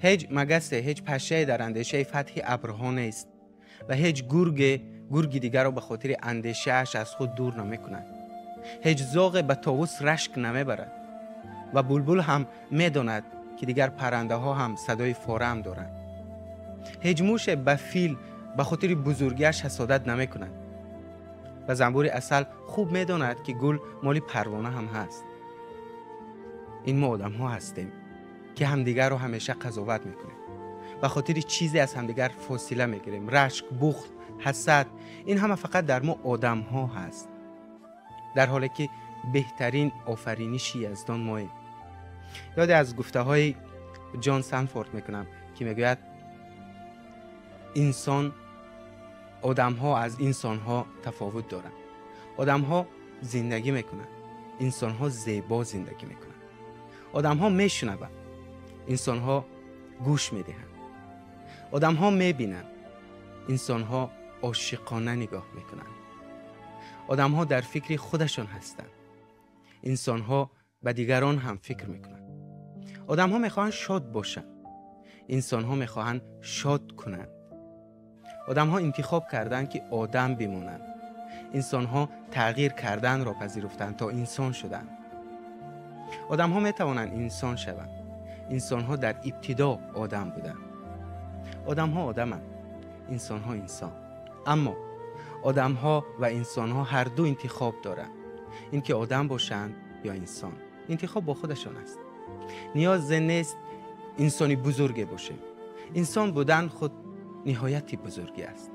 هیچ مگس، هیچ پشه در اندیشه فتح ابرها نیست و هیچ گرگی دیگر را به خاطر اندیشه اش از خود دور نمی کند. هیچ زاغ به طاووس رشک نمی برد و بلبل هم می داند که دیگر پرنده ها هم صدای فاره هم دارند. هیچ موش به فیل به خاطر بزرگیش حسادت نمی کند و زنبور عسل خوب می داند که گل مال پروانه هم هست. این ما آدم ها هستیم که همدیگر رو همیشه قضاوت میکنیم، به خاطر چیزی از همدیگر فاصله میگیریم. رشک، بخل، حسد، این همه فقط در ما آدم ها هست، در حالی که بهترین آفرینش یزدان ماییم. یاد از گفته های جان سنفورد میکنم که میگوید آدم ها از انسان ها تفاوت دارند. آدم ها زندگی میکنند، انسان ها زیبا زندگی میکنند. آدم ها میشنوند، انسان ها گوش میدهند. آدم ها میبینند، انسان ها عاشقانه نگاه میکنند. آدم ها در فکر خودشان هستند، انسان ها به دیگران هم فکر میکنند. آدم ها میخواهند شاد باشند، انسان ها میخواهند شاد کنند. آدم ها انتخاب کردند که آدم بمانند، انسان ها تغییر کردن را پذیرفتند تا انسان شدند. آدم ها میتوانند انسان شوند، انسان ها در ابتدا آدم بودند. آدم ها آدمند، انسان ها انسان. اما آدم ها و انسان ها هر دو انتخاب دارند، اینکه آدم باشند یا انسان. انتخاب با خودشان است. نیاز نیست انسانی بزرگ باشه. انسان بودن خود نهایت بزرگی است.